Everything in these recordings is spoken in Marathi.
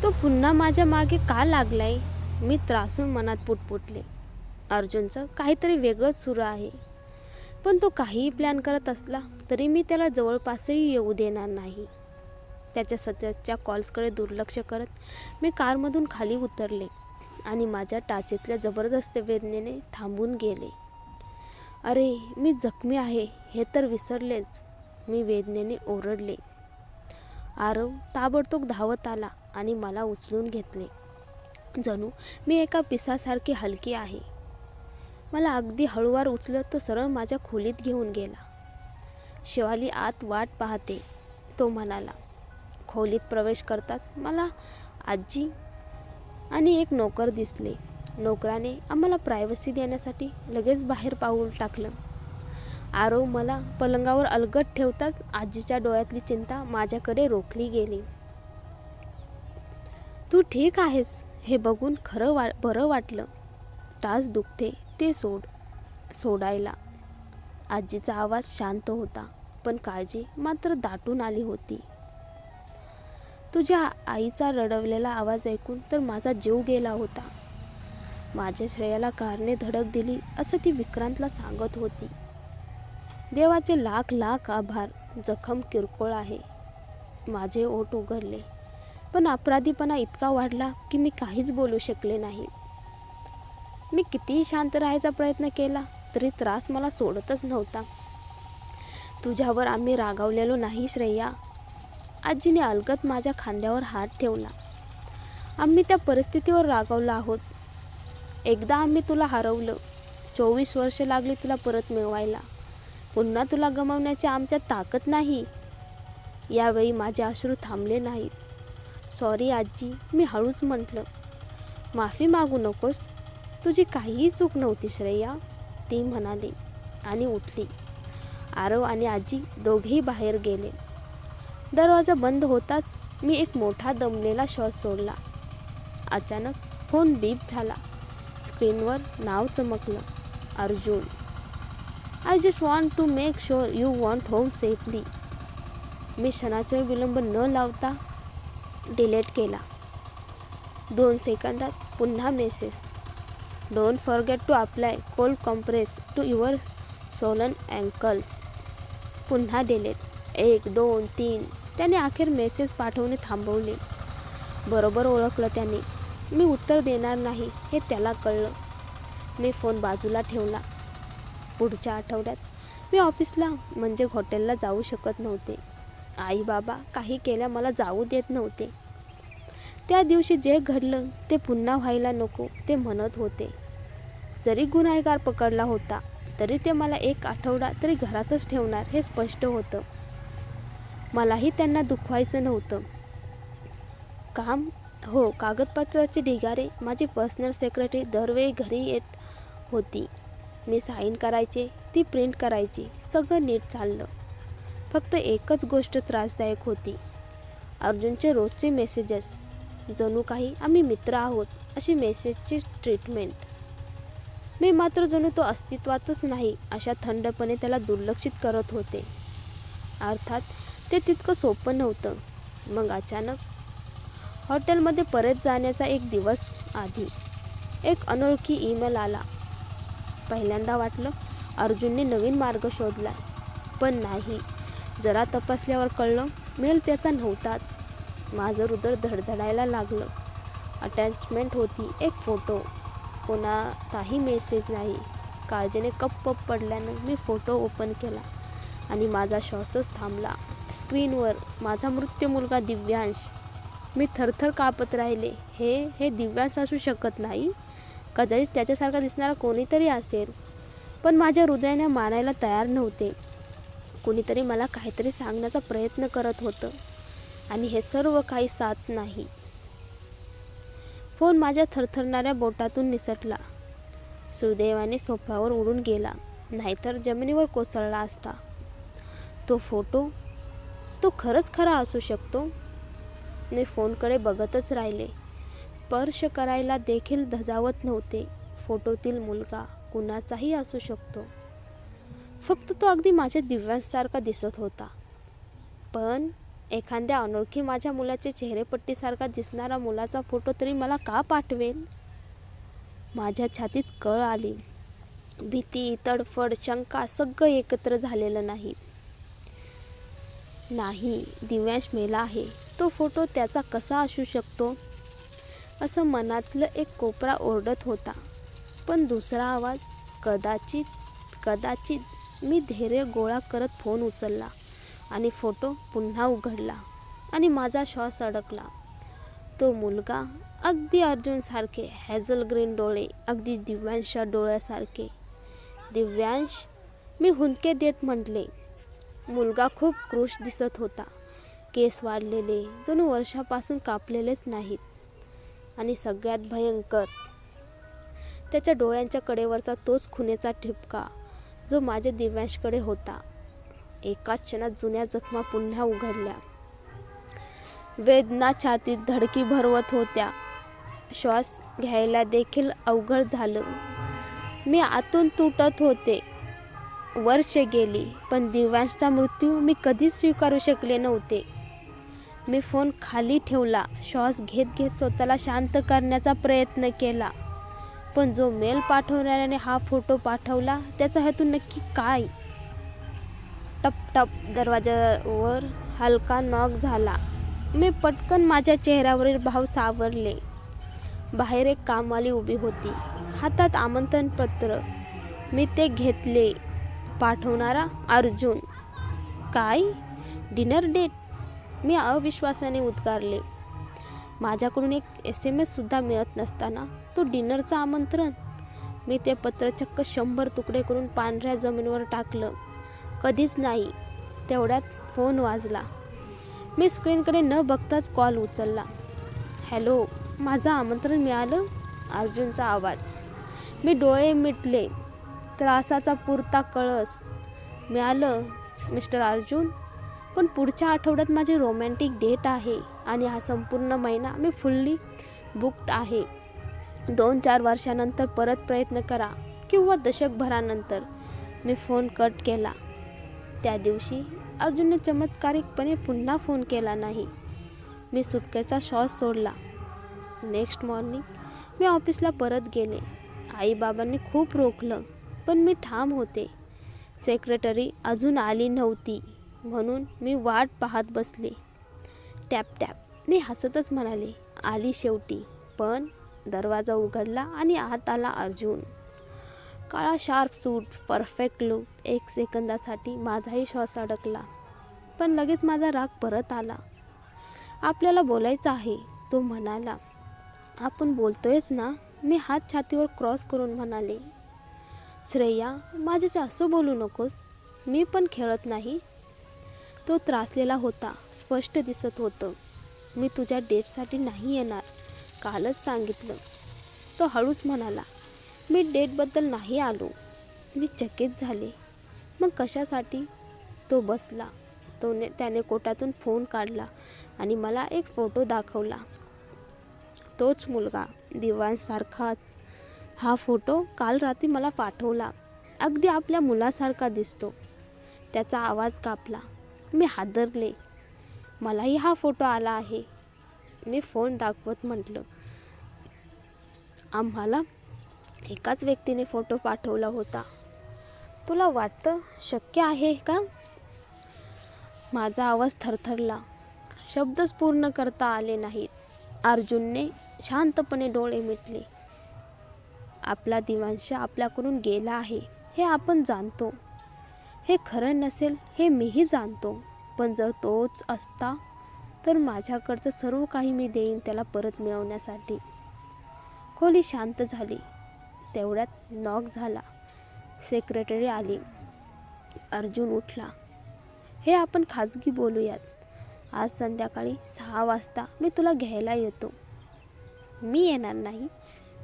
तो पुन्हा माझ्या मागे का लागलाय? मी त्रासून मनात पुटपुटले. अर्जुनचं काहीतरी वेगळंच सुरू आहे. पण तो काहीही प्लॅन करत असला तरी मी त्याला जवळपासही येऊ देणार नाही. त्याच्या सततच्या कॉल्सकडे दुर्लक्ष करत मी कारमधून खाली उतरले आणि माझ्या टाचेतल्या जबरदस्त वेदनेने थांबून गेले. अरे, मी जखमी आहे हे तर विसरलेच, मी वेदनेने ओरडले. आरव ताबडतोब धावत आला आणि मला उचलून घेतले. जणू मी एका पिसासारखी हलकी आहे. मला अगदी हळूवार उचलत तो सरळ माझ्या खोलीत घेऊन गेला. शिवाली आत वाट पाहते, तो म्हणाला. खोलीत प्रवेश करताच मला आजी आणि एक नोकर दिसले. नोकराने आम्हाला प्रायव्हसी देण्यासाठी लगेच बाहेर पाऊल टाकलं. आरव मला पलंगावर अलगद ठेवताच आजीच्या डोळ्यातली चिंता माझ्याकडे रोखली गेली. तू ठीक आहेस हे बघून बरं वाटलं. टाच दुखते ते सोडायला. आजीचा आवाज शांत होता, पण काळजी मात्र दाटून आली होती. तुझ्या आईचा रडवलेला आवाज ऐकून तर माझा जीव गेला होता. माझ्या श्रेयाला कारने धडक दिली असं ती विक्रांतला सांगत होती. देवाचे लाख लाख आभार, जखम किरकोळ आहे. माझे ओठ उघडले, पण अपराधीपणा इतका वाढला की मी काहीच बोलू शकले नाही. मी कितीही शांत राहायचा प्रयत्न केला तरी त्रास मला सोडतच नव्हता. तुझ्यावर आम्ही रागावलेलो नाही श्रेया. आजीने अलगद माझ्या खांद्यावर हात ठेवला. आम्ही त्या परिस्थितीवर रागावलो आहोत. एकदा आम्ही तुला हरवलं. 24 वर्ष लागली तुला परत मिळवायला. पुन्हा तुला गमावण्याची आमच्यात ताकद नाही. यावेळी माझे अश्रू थांबले नाहीत. सॉरी आजी, मी हळूच म्हटलं. माफी मागू नकोस, तुझी काहीही चूक नव्हती श्रेया, ती म्हणाली आणि उठली. आरव आणि आजी दोघेही बाहेर गेले. दरवाजा बंद होताच मी एक मोठा दमलेला श्वास सोडला. अचानक फोन बीप झाला. स्क्रीनवर नाव चमकलं, Arjun. I just want to make sure you want home safely. मी क्षणाचा विलंब न लावता डिलीट केला. 2 सेकंदात पुन्हा message. Don't forget to apply cold compress to your swollen ankles. पुन्हा डिलीट. 1, 2, 3. त्याने अखेर मेसेज पाठवणे थांबवले. बरोबर ओळखलं त्याने. मी उत्तर देणार नाही हे त्याला कळलं. मी फोन बाजूला ठेवला. पुढच्या आठवड्यात मी ऑफिसला म्हणजे हॉटेलला जाऊ शकत नव्हते. आई बाबा काही केल्या मला जाऊ देत नव्हते. त्या दिवशी जे घडलं ते पुन्हा व्हायला नको ते म्हणत होते. जरी गुन्हेगार पकडला होता तरी ते मला 1 आठवडा तरी घरातच ठेवणार हे स्पष्ट होतं. मलाही त्यांना दुखवायचं नव्हतं. कागदपत्राचे ढिगारे माझी पर्सनल सेक्रेटरी दरवेळी घरी येत होती. मी साईन करायचे, ती प्रिंट करायची. सगळं नीट चाललं. फक्त एकच गोष्ट त्रासदायक होती. अर्जुनचे रोजचे मेसेजेस. जणू काही आम्ही मित्र आहोत अशी मेसेजची ट्रीटमेंट. मी मात्र जणू तो अस्तित्वातच नाही अशा थंडपणे त्याला दुर्लक्षित करत होते. अर्थात ते तितकं सोपं नव्हतं. मग अचानक हॉटेलमध्ये परत जाण्याचा 1 दिवस आधी एक अनोळखी ईमेल आला. पहिल्यांदा वाटलं अर्जुनने नवीन मार्ग शोधलाय, पण नाही. जरा तपासल्यावर कळलं मेल त्याचा नव्हताच. माझं हृदय धडधडायला लागलं. अटॅचमेंट होती एक फोटो. कोणाचाही मेसेज नाही. काळजीने कप्प पडल्यानं मी फोटो ओपन केला आणि माझा श्वासच थांबला. स्क्रीनवर माझा मृत्यू मुलगा दिव्यांश. मी थरथर कापत राहिले. हे दिव्यांश असू शकत नाही. कदाचित त्याच्यासारखा दिसणारा कोणीतरी असेल, पण माझ्या हृदयाने मानायला तयार नव्हते. कोणीतरी मला काहीतरी सांगण्याचा प्रयत्न करत होतं आणि हे सर्व काही साथ नाही. फोन माझ्या थरथरणाऱ्या बोटातून निसटला. सुदैवाने सोफ्यावर उडून गेला, नाहीतर जमिनीवर कोसळला असता. तो फोटो, तो खरंच खरा असू शकतो. मी फोनकडे बघतच राहिले. स्पर्श करायला देखील धजावत नव्हते. फोटोतील मुलगा कुणाचाही असू शकतो. फक्त तो अगदी माझ्या दिव्यांसारखा दिसत होता. पण एखाद्या अनोळखी माझ्या मुलाचे चेहरेपट्टीसारखा दिसणारा मुलाचा फोटो तरी मला का पाठवेल? माझ्या छातीत कळ आली. भीती, तडफड, शंका सगळं एकत्र झालेलं नाही. नाही, दिव्यांश मेला आहे. तो फोटो त्याचा कसा असू शकतो? असं मनातलं एक कोपरा ओरडत होता. पण दुसरा आवाज, कदाचित मी धैर्य गोळा करत फोन उचलला आणि फोटो पुन्हा उघडला आणि माझा श्वास अडकला. तो मुलगा अगदी अर्जुनसारखे, हॅझल ग्रीन डोळे, अगदी दिव्यांशच्या डोळ्यासारखे. दिव्यांश, मी हुंदके देत म्हटले. मुलगा खूप कृश दिसत होता. केस वाढलेले, जणू वर्षापासून कापलेलेच नाहीत. आणि सगळ्यात भयंकर, त्याच्या डोळ्यांच्या कडेवरचा तोच खुनेचा ठिपका जो माझ्या दिव्यांशकडे होता. एकाच क्षणात जुन्या जखमा पुन्हा उघडल्या. वेदना छातीत धडकी भरवत होत्या. श्वास घ्यायला देखील अवघड झालं. मी आतून तुटत होते. वर्षे गेली, पण दिव्यांशचा मृत्यू मी कधीच स्वीकारू शकले नव्हते. मी फोन खाली ठेवला. श्वास घेत घेत स्वतःला शांत करण्याचा प्रयत्न केला. पण जो मेल पाठवणाऱ्याने हा फोटो पाठवला त्याचा हेतू नक्की काय? टप टप दरवाजावर हलका नॉक झाला. मी पटकन माझ्या चेहऱ्यावरील भाव सावरले. बाहेर एक कामवाली उभी होती, हातात आमंत्रणपत्र. मी ते घेतले. पाठवणारा अर्जुन. काय? Dinner date? मी अविश्वासाने उद्गारले. माझ्याकडून एक SMS सुद्धा मिळत नसताना तो डिनरचं आमंत्रण. मी ते पत्र चक्क 100 तुकडे करून पांढऱ्या जमिनीवर टाकलं. कधीच नाही. तेवढ्यात फोन वाजला. मी स्क्रीनकडे न बघताच कॉल उचलला. हॅलो, माझं आमंत्रण मिळालं? अर्जुनचा आवाज. मी डोळे मिटले. त्रासाचा पुरता कळस. मिळालं मिस्टर अर्जुन, पण पुढच्या आठवड्यात माझी रोमॅन्टिक डेट आहे आणि हा संपूर्ण महिना मी फुल्ली बुक्ड आहे. 2-4 वर्षानंतर परत प्रयत्न करा किंवा दशकभरानंतर. मी फोन कट केला. त्या दिवशी अर्जुनने चमत्कारिकपणे पुन्हा फोन केला नाही. मी सुटकेचा श्वास सोडला. नेक्स्ट मॉर्निंग मी ऑफिसला परत गेले. आईबाबांनी खूप रोखलं, पण मी ठाम होते. सेक्रेटरी अजून आली नव्हती म्हणून मी वाट पाहत बसले. Tap tap. मी हसतच म्हणाले, आली शेवटी. पण दरवाजा उघडला आणि आत आला अर्जुन. काळा शार्प सूट, परफेक्ट लुक. 1 सेकंदासाठी माझाही श्वास अडकला. पण लगेच माझा राग परत आला. आपल्याला बोलायचं आहे, तो म्हणाला. आपण बोलतोयच ना? मी हात छातीवर क्रॉस करून म्हणाले. श्रेया, माझ्याचे असं बोलू नकोस. मी पण खेळत नाही. तो त्रासलेला होता, स्पष्ट दिसत होतं. मी तुझ्या डेटसाठी नाही येणार, कालच सांगितलं. तो हळूच म्हणाला. मी डेटबद्दल नाही आलो. मी चकित झाले. मग कशासाठी? तो बसला. त्याने कोटातून फोन काढला आणि मला एक फोटो दाखवला. तोच मुलगा, दिव्यांशसारखाच. हा फोटो काल रात्री मला पाठवला. अगदी आपल्या मुलासारखा दिसतो. त्याचा आवाज कापला. मी हादरले. मलाही हा फोटो आला आहे. मी फोन दाखवत म्हटलं, आम्हाला एकाच व्यक्तीने फोटो पाठवला होता. तुला वाटतं शक्य आहे का? माझा आवाज थरथरला. शब्दच पूर्ण करता आले नाहीत. अर्जुनने शांतपणे डोळे मिटले. आपला दिव्यांश आपल्याकडून गेला आहे हे आपण जाणतो. हे खरं नसेल हे मीही जाणतो. पण जर तोच असता तर माझ्याकडचं सर्व काही मी देईन त्याला परत मिळवण्यासाठी. खोली शांत झाली. तेवढ्यात नॉक झाला. सेक्रेटरी आली. अर्जुन उठला. हे आपण खाजगी बोलूयात. आज संध्याकाळी 6 वाजता मी तुला घ्यायला येतो. मी येणार नाही.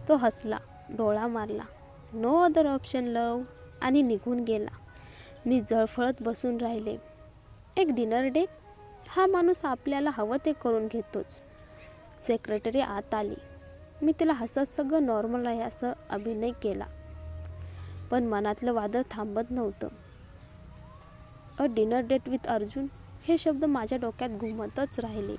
तो हसला, डोळा मारला. नो अदर ऑप्शन लव, आणि निघून गेला. मी जळफळत बसून राहिले. एक डिनर डेट? हा माणूस आपल्याला हवं ते करून घेतोच. सेक्रेटरी आत आली. मी तिला हसत सगळं नॉर्मल आहे असं अभिनय केला. पण मनातलं वादळ थांबत नव्हतं. A dinner date with Arjun हे शब्द माझ्या डोक्यात घुमतच राहिले.